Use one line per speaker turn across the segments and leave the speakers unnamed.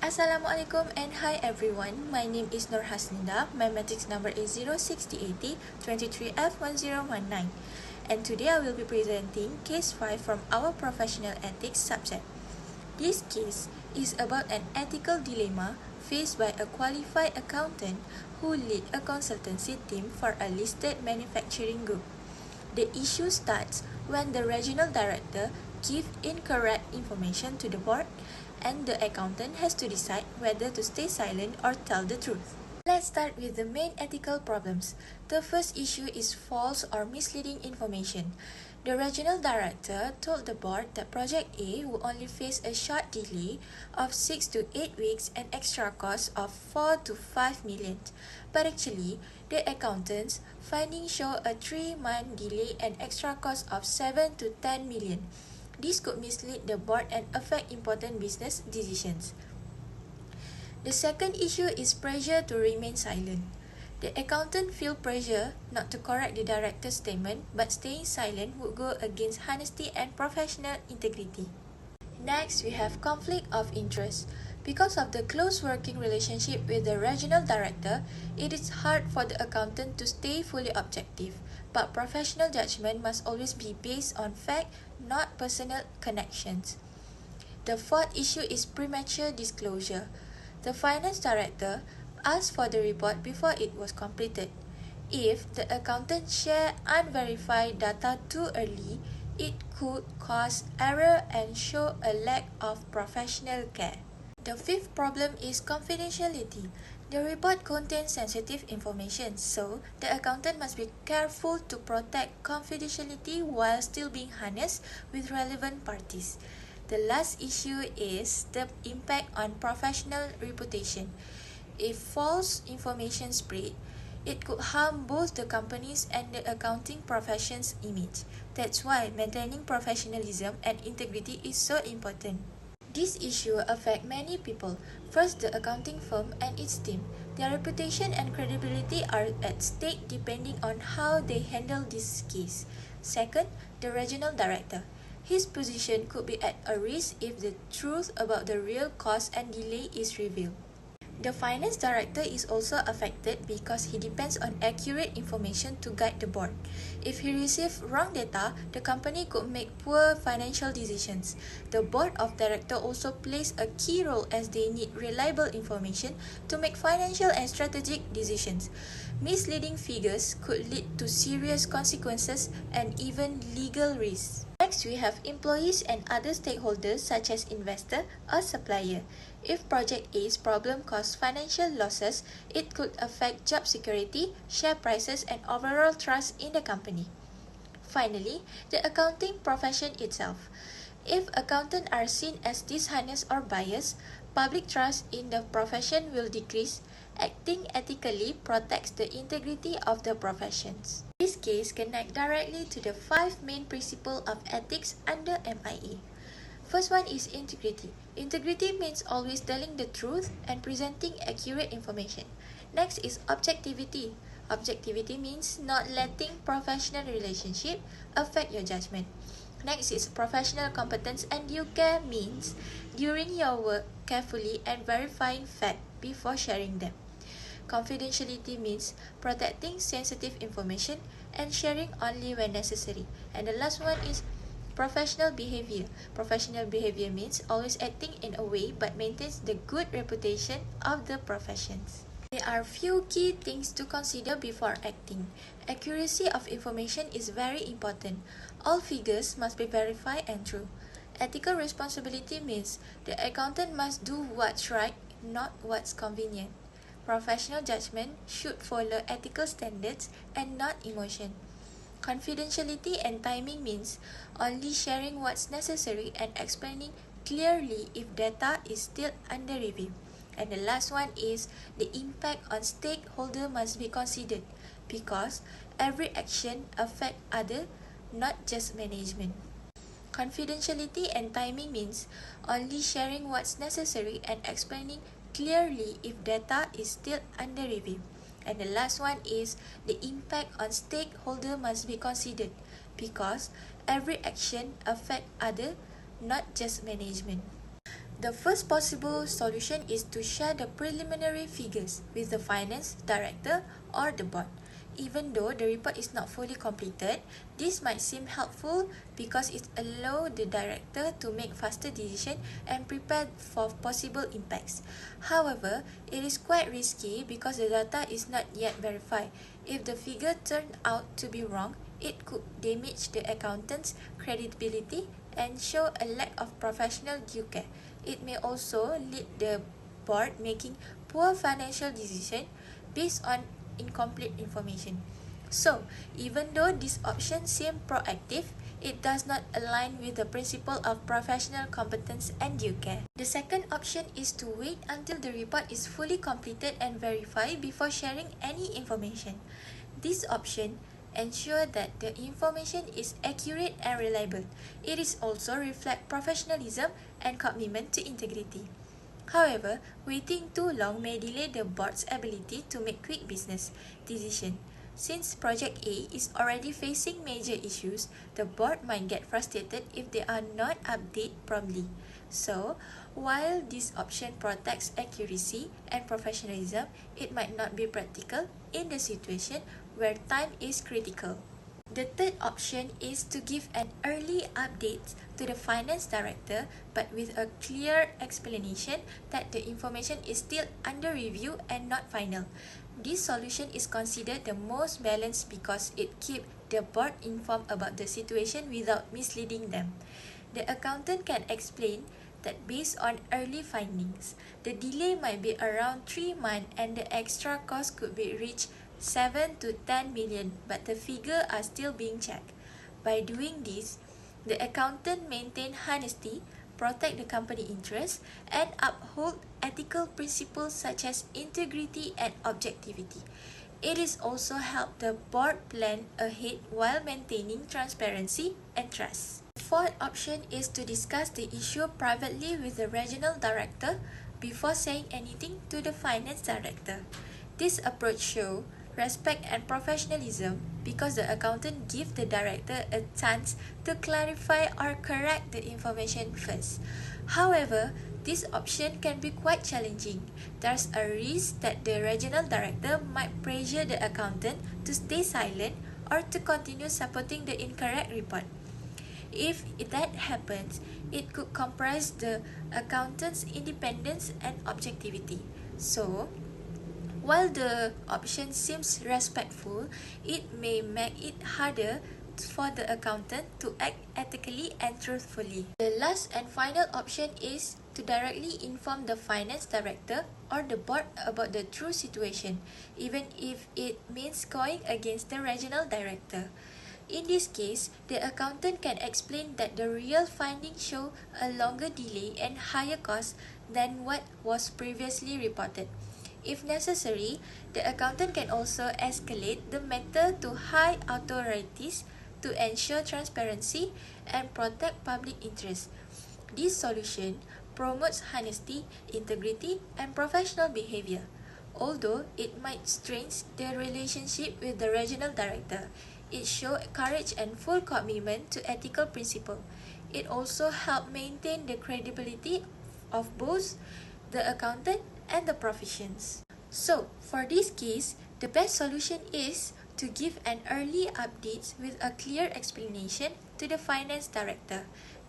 Assalamualaikum and hi everyone. My name is Nur Haslinda. My matrix number is 06080 23F1019. And today I will be presenting case 5 from our professional ethics subject. This case is about an ethical dilemma faced by a qualified accountant who lead a consultancy team for a listed manufacturing group. The issue starts when the regional director gives incorrect information to the board and the accountant has to decide whether to stay silent or tell the truth. Let's start with the main ethical problems. The first issue is false or misleading information. The regional director told the board that Project A would only face a short delay of 6 to 8 weeks and extra cost of 4 to 5 million. But actually, the accountant's findings show a 3-month delay and extra cost of 7 to 10 million. This could mislead the board and affect important business decisions. The second issue is pressure to remain silent. The accountant feel pressure not to correct the director's statement, but staying silent would go against honesty and professional integrity. Next, we have conflict of interest. Because of the close working relationship with the regional director, it is hard for the accountant to stay fully objective, but professional judgment must always be based on fact, not personal connections. The fourth issue is premature disclosure. The finance director asked for the report before it was completed. If the accountant share unverified data too early, it could cause error and show a lack of professional care. The fifth problem is confidentiality. The report contains sensitive information, so the accountant must be careful to protect confidentiality while still being honest with relevant parties. The last issue is the impact on professional reputation. If false information spread, it could harm both the company's and the accounting profession's image. That's why maintaining professionalism and integrity is so important. This issue affects many people. First, the accounting firm and its team. Their reputation and credibility are at stake depending on how they handle this case. Second, the regional director. His position could be at a risk if the truth about the real cost and delay is revealed. The finance director is also affected because he depends on accurate information to guide the board. If he receives wrong data, the company could make poor financial decisions. The board of directors also plays a key role as they need reliable information to make financial and strategic decisions. Misleading figures could lead to serious consequences and even legal risks. Next, we have employees and other stakeholders such as investor or supplier. If Project A's problem causes financial losses, it could affect job security, share prices, and overall trust in the company. Finally, the accounting profession itself. If accountants are seen as dishonest or biased, public trust in the profession will decrease. Acting ethically protects the integrity of the professions. This case connects directly to the 5 main principles of ethics under MIA. First one is integrity. Integrity means always telling the truth and presenting accurate information. Next is objectivity. Objectivity means not letting professional relationship affect your judgment. Next is professional competence and due care means doing your work carefully and verifying facts before sharing them. Confidentiality means protecting sensitive information and sharing only when necessary. And the last one is professional behavior. Professional behavior means always acting in a way but maintains the good reputation of the professions. There are few key things to consider before acting. Accuracy of information is very important. All figures must be verified and true. Ethical responsibility means the accountant must do what's right, not what's convenient. Professional judgment should follow ethical standards and not emotion. Confidentiality and timing means only sharing what's necessary and explaining clearly if data is still under review. And the last one is the impact on stakeholder must be considered because every action affects others, not just management. Confidentiality and timing means only sharing what's necessary and explaining clearly if data is still under review. And the last one is the impact on stakeholder must be considered because every action affects others, not just management. The first possible solution is to share the preliminary figures with the finance director or the board. Even though the report is not fully completed, this might seem helpful because it allows the director to make faster decisions and prepare for possible impacts. However, it is quite risky because the data is not yet verified. If the figure turned out to be wrong, it could damage the accountant's credibility and show a lack of professional due care. It may also lead the board making poor financial decisions based on incomplete information. So, even though this option seems proactive, it does not align with the principle of professional competence and due care. The second option is to wait until the report is fully completed and verified before sharing any information. This option ensures that the information is accurate and reliable. It is also reflect professionalism and commitment to integrity. However, waiting too long may delay the board's ability to make quick business decisions. Since Project A is already facing major issues, the board might get frustrated if they are not updated promptly. So, while this option protects accuracy and professionalism, it might not be practical in the situation where time is critical. The third option is to give an early update to the finance director but with a clear explanation that the information is still under review and not final. This solution is considered the most balanced because it keeps the board informed about the situation without misleading them. The accountant can explain that based on early findings, the delay might be around 3 months and the extra cost could be reached 7 to 10 million, but the figures are still being checked. By doing this, the accountant maintains honesty, protect the company interests, and uphold ethical principles such as integrity and objectivity. It is also help the board plan ahead while maintaining transparency and trust. The fourth option is to discuss the issue privately with the regional director before saying anything to the finance director. This approach shows respect and professionalism because the accountant gives the director a chance to clarify or correct the information first. However, this option can be quite challenging. There's a risk that the regional director might pressure the accountant to stay silent or to continue supporting the incorrect report. If that happens, it could compromise the accountant's independence and objectivity. So, while the option seems respectful, it may make it harder for the accountant to act ethically and truthfully. The last and final option is to directly inform the finance director or the board about the true situation, even if it means going against the regional director. In this case, the accountant can explain that the real findings show a longer delay and higher cost than what was previously reported. If necessary, the accountant can also escalate the matter to high authorities to ensure transparency and protect public interest. This solution promotes honesty, integrity, and professional behavior. Although it might strain the relationship with the regional director, it shows courage and full commitment to ethical principles. It also helps maintain the credibility of both the accountant and the professions. So, for this case, the best solution is to give an early update with a clear explanation to the finance director.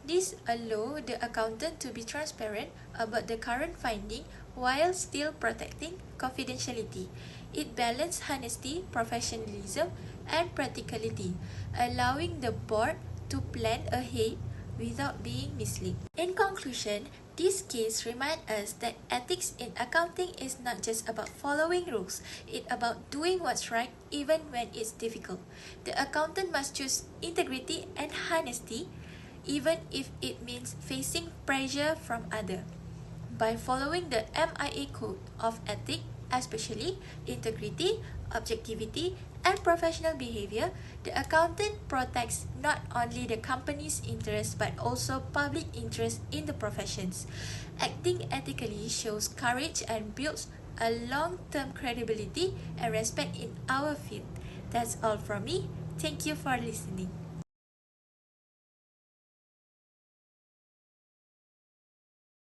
This allows the accountant to be transparent about the current finding while still protecting confidentiality. It balances honesty, professionalism, and practicality, allowing the board to plan ahead without being misled. In conclusion, this case reminds us that ethics in accounting is not just about following rules, it's about doing what's right even when it's difficult. The accountant must choose integrity and honesty even if it means facing pressure from others. By following the MIA Code of Ethics, especially integrity, objectivity, and professional behavior, the accountant protects not only the company's interests but also public interest in the professions. Acting ethically shows courage and builds a long-term credibility and respect in our field. That's all from me. Thank you for listening.